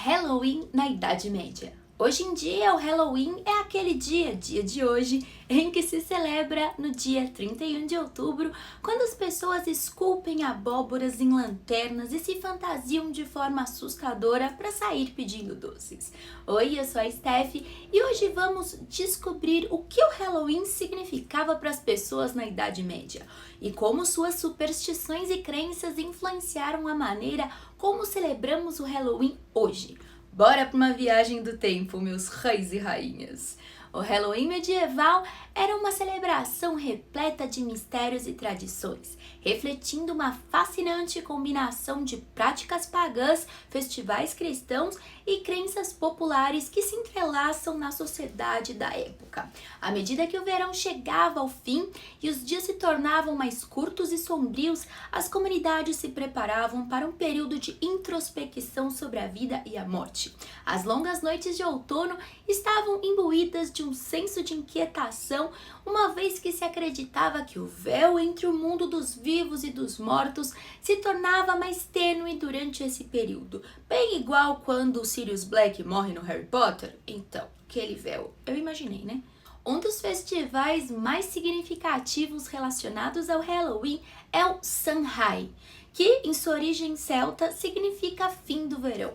Halloween na Idade Média. Hoje em dia, o Halloween é aquele dia de hoje, em que se celebra no dia 31 de outubro, quando as pessoas esculpem abóboras em lanternas e se fantasiam de forma assustadora para sair pedindo doces. Oi, eu sou a Steph e hoje vamos descobrir o que o Halloween significava para as pessoas na Idade Média e como suas superstições e crenças influenciaram a maneira como celebramos o Halloween hoje. Bora para uma viagem do tempo, meus reis e rainhas! O Halloween medieval era uma celebração repleta de mistérios e tradições, refletindo uma fascinante combinação de práticas pagãs, festivais cristãos e crenças populares que se entrelaçam na sociedade da época. À medida que o verão chegava ao fim e os dias se tornavam mais curtos e sombrios, as comunidades se preparavam para um período de introspecção sobre a vida e a morte. As longas noites de outono estavam imbuídas de um senso de inquietação, uma vez que se acreditava que o véu entre o mundo dos vivos e dos mortos se tornava mais tênue durante esse período, bem igual quando o Sirius Black morre no Harry Potter. Então, aquele véu, eu imaginei, né? Um dos festivais mais significativos relacionados ao Halloween é o Samhain, que em sua origem celta significa fim do verão.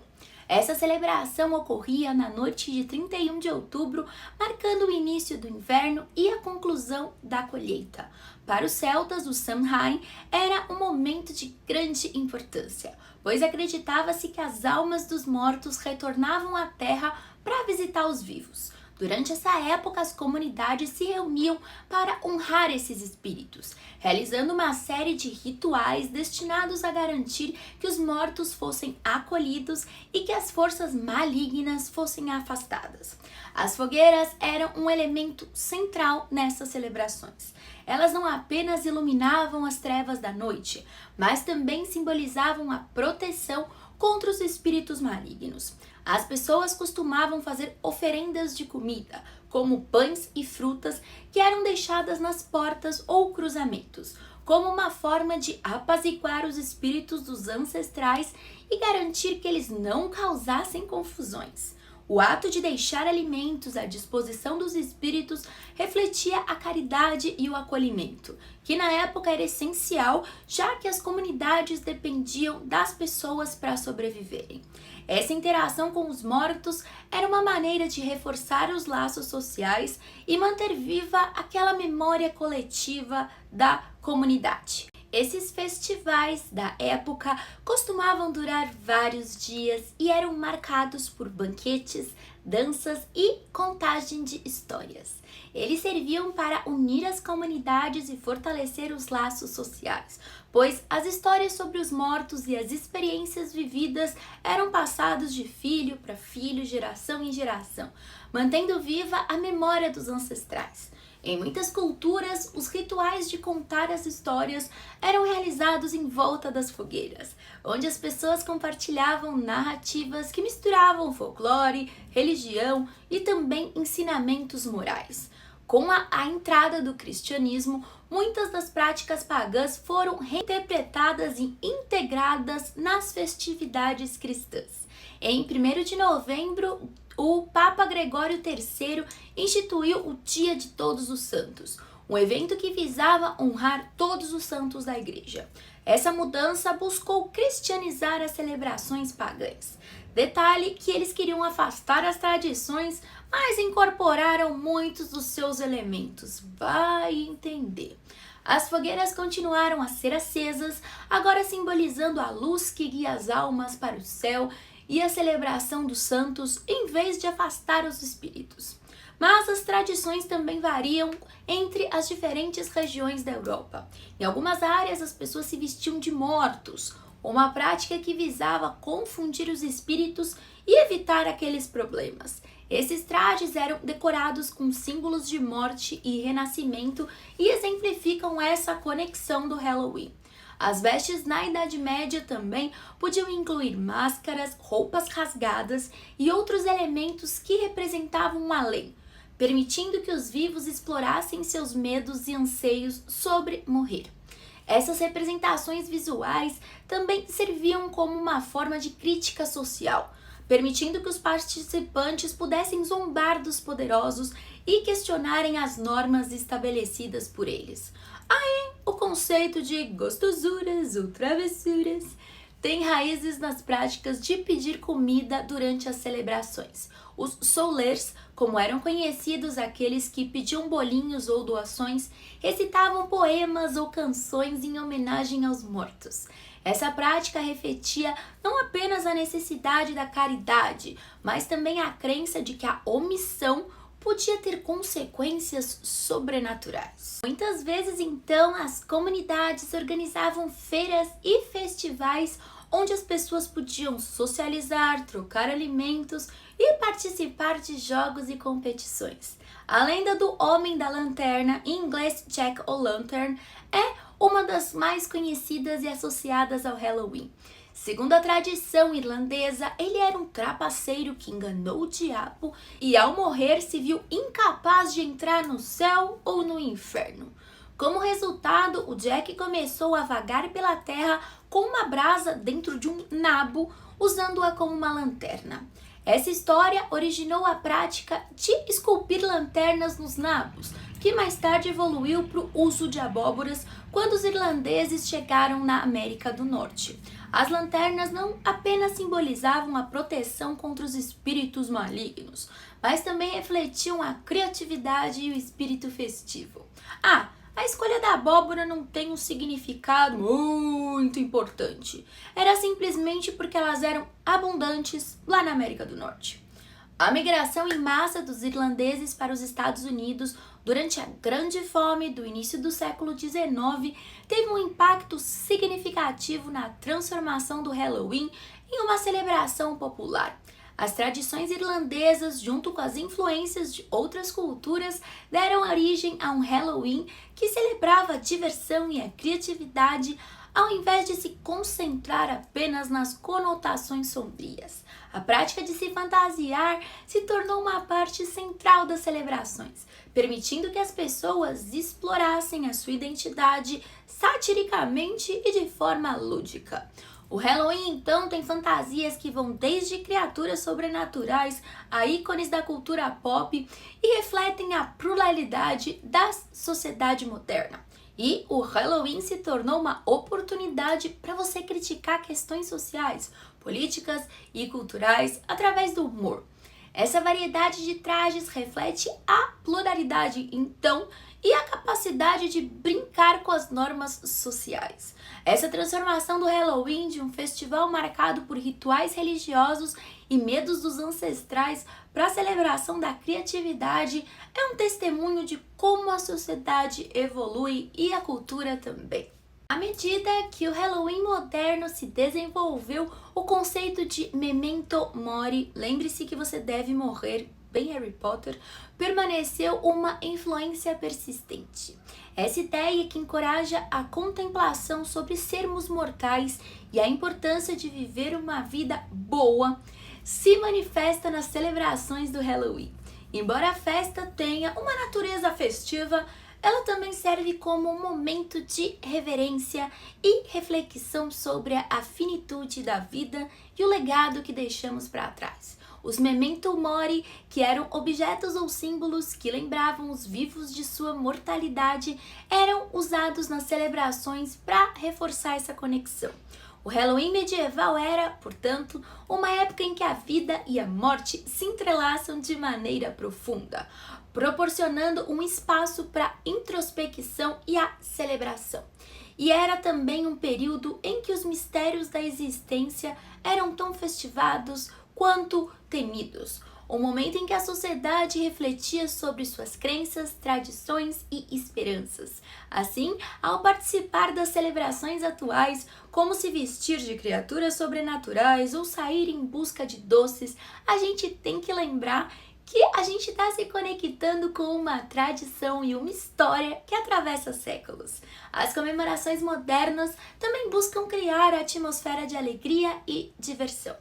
Essa celebração ocorria na noite de 31 de outubro, marcando o início do inverno e a conclusão da colheita. Para os celtas, o Samhain era um momento de grande importância, pois acreditava-se que as almas dos mortos retornavam à terra para visitar os vivos. Durante essa época, as comunidades se reuniam para honrar esses espíritos, realizando uma série de rituais destinados a garantir que os mortos fossem acolhidos e que as forças malignas fossem afastadas. As fogueiras eram um elemento central nessas celebrações. Elas não apenas iluminavam as trevas da noite, mas também simbolizavam a proteção contra os espíritos malignos. As pessoas costumavam fazer oferendas de comida, como pães e frutas, que eram deixadas nas portas ou cruzamentos, como uma forma de apaziguar os espíritos dos ancestrais e garantir que eles não causassem confusões. O ato de deixar alimentos à disposição dos espíritos refletia a caridade e o acolhimento, que na época era essencial, já que as comunidades dependiam das pessoas para sobreviverem. Essa interação com os mortos era uma maneira de reforçar os laços sociais e manter viva aquela memória coletiva da comunidade. Esses festivais da época costumavam durar vários dias e eram marcados por banquetes, danças e contagem de histórias. Eles serviam para unir as comunidades e fortalecer os laços sociais, pois as histórias sobre os mortos e as experiências vividas eram passados de filho para filho, geração em geração, mantendo viva a memória dos ancestrais. Em muitas culturas, os rituais de contar as histórias eram realizados em volta das fogueiras, onde as pessoas compartilhavam narrativas que misturavam folclore, religião e também ensinamentos morais. Com a entrada do cristianismo, muitas das práticas pagãs foram reinterpretadas e integradas nas festividades cristãs. Em 1º de novembro, o Papa Gregório III instituiu o Dia de Todos os Santos, um evento que visava honrar todos os santos da Igreja. Essa mudança buscou cristianizar as celebrações pagãs. Detalhe que eles queriam afastar as tradições, mas incorporaram muitos dos seus elementos. Vai entender. As fogueiras continuaram a ser acesas, agora simbolizando a luz que guia as almas para o céu e a celebração dos santos, em vez de afastar os espíritos. Mas as tradições também variam entre as diferentes regiões da Europa. Em algumas áreas, as pessoas se vestiam de mortos, uma prática que visava confundir os espíritos e evitar aqueles problemas. Esses trajes eram decorados com símbolos de morte e renascimento e exemplificam essa conexão do Halloween. As vestes na Idade Média também podiam incluir máscaras, roupas rasgadas e outros elementos que representavam um além, permitindo que os vivos explorassem seus medos e anseios sobre morrer. Essas representações visuais também serviam como uma forma de crítica social, permitindo que os participantes pudessem zombar dos poderosos e questionarem as normas estabelecidas por eles. Aí, o conceito de gostosuras ou travessuras tem raízes nas práticas de pedir comida durante as celebrações. Os soulers, como eram conhecidos aqueles que pediam bolinhos ou doações, recitavam poemas ou canções em homenagem aos mortos. Essa prática refletia não apenas a necessidade da caridade, mas também a crença de que a omissão podia ter consequências sobrenaturais. Muitas vezes, então, as comunidades organizavam feiras e festivais onde as pessoas podiam socializar, trocar alimentos e participar de jogos e competições. A lenda do Homem da Lanterna, em inglês Jack-o'-lantern, é uma das mais conhecidas e associadas ao Halloween. Segundo a tradição irlandesa, ele era um trapaceiro que enganou o diabo e ao morrer se viu incapaz de entrar no céu ou no inferno. Como resultado, o Jack começou a vagar pela terra com uma brasa dentro de um nabo, usando-a como uma lanterna. Essa história originou a prática de esculpir lanternas nos nabos, que mais tarde evoluiu para o uso de abóboras quando os irlandeses chegaram na América do Norte. As lanternas não apenas simbolizavam a proteção contra os espíritos malignos, mas também refletiam a criatividade e o espírito festivo. A escolha da abóbora não tem um significado muito importante. Era simplesmente porque elas eram abundantes lá na América do Norte. A migração em massa dos irlandeses para os Estados Unidos durante a Grande Fome do início do século XIX teve um impacto significativo na transformação do Halloween em uma celebração popular. As tradições irlandesas, junto com as influências de outras culturas, deram origem a um Halloween que celebrava a diversão e a criatividade, ao invés de se concentrar apenas nas conotações sombrias. A prática de se fantasiar se tornou uma parte central das celebrações, permitindo que as pessoas explorassem a sua identidade satiricamente e de forma lúdica. O Halloween, então, tem fantasias que vão desde criaturas sobrenaturais a ícones da cultura pop e refletem a pluralidade da sociedade moderna. E o Halloween se tornou uma oportunidade para você criticar questões sociais, políticas e culturais através do humor. Essa variedade de trajes reflete a pluralidade, então, e a capacidade de brincar com as normas sociais. Essa transformação do Halloween de um festival marcado por rituais religiosos e medos dos ancestrais para a celebração da criatividade é um testemunho de como a sociedade evolui e a cultura também. À medida que o Halloween moderno se desenvolveu, o conceito de memento mori, lembre-se que você deve morrer, bem Harry Potter, permaneceu uma influência persistente. Essa ideia que encoraja a contemplação sobre sermos mortais e a importância de viver uma vida boa se manifesta nas celebrações do Halloween. Embora a festa tenha uma natureza festiva, ela também serve como um momento de reverência e reflexão sobre a finitude da vida e o legado que deixamos para trás. Os memento mori, que eram objetos ou símbolos que lembravam os vivos de sua mortalidade, eram usados nas celebrações para reforçar essa conexão. O Halloween medieval era, portanto, uma época em que a vida e a morte se entrelaçam de maneira profunda, proporcionando um espaço para introspecção e a celebração. E era também um período em que os mistérios da existência eram tão festivados quanto temidos. Um momento em que a sociedade refletia sobre suas crenças, tradições e esperanças. Assim, ao participar das celebrações atuais, como se vestir de criaturas sobrenaturais ou sair em busca de doces, a gente tem que lembrar que a gente está se conectando com uma tradição e uma história que atravessa séculos. As comemorações modernas também buscam criar a atmosfera de alegria e diversão.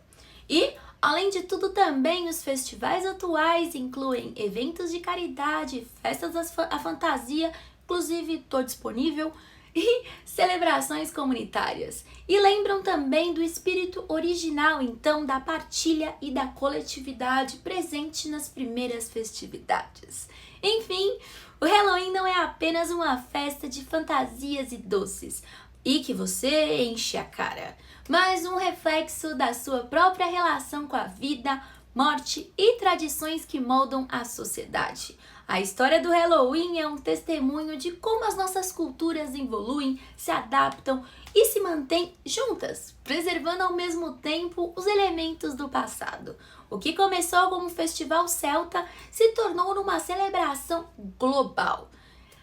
E, além de tudo, também os festivais atuais incluem eventos de caridade, festas à fantasia, inclusive estou disponível, e celebrações comunitárias. E lembram também do espírito original, então, da partilha e da coletividade presente nas primeiras festividades. Enfim, o Halloween não é apenas uma festa de fantasias e doces, e que você enche a cara, mas um reflexo da sua própria relação com a vida, morte e tradições que moldam a sociedade. A história do Halloween é um testemunho de como as nossas culturas evoluem, se adaptam e se mantêm juntas, preservando ao mesmo tempo os elementos do passado. O que começou como um festival celta se tornou numa celebração global.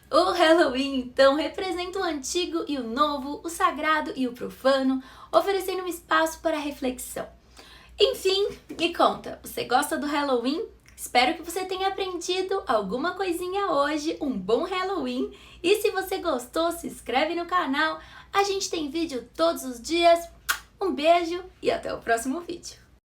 O Halloween, então, representa o antigo e o novo, o sagrado e o profano, oferecendo um espaço para reflexão. Enfim, me conta, você gosta do Halloween? Espero que você tenha aprendido alguma coisinha hoje, um bom Halloween. E se você gostou, se inscreve no canal, a gente tem vídeo todos os dias. Um beijo e até o próximo vídeo.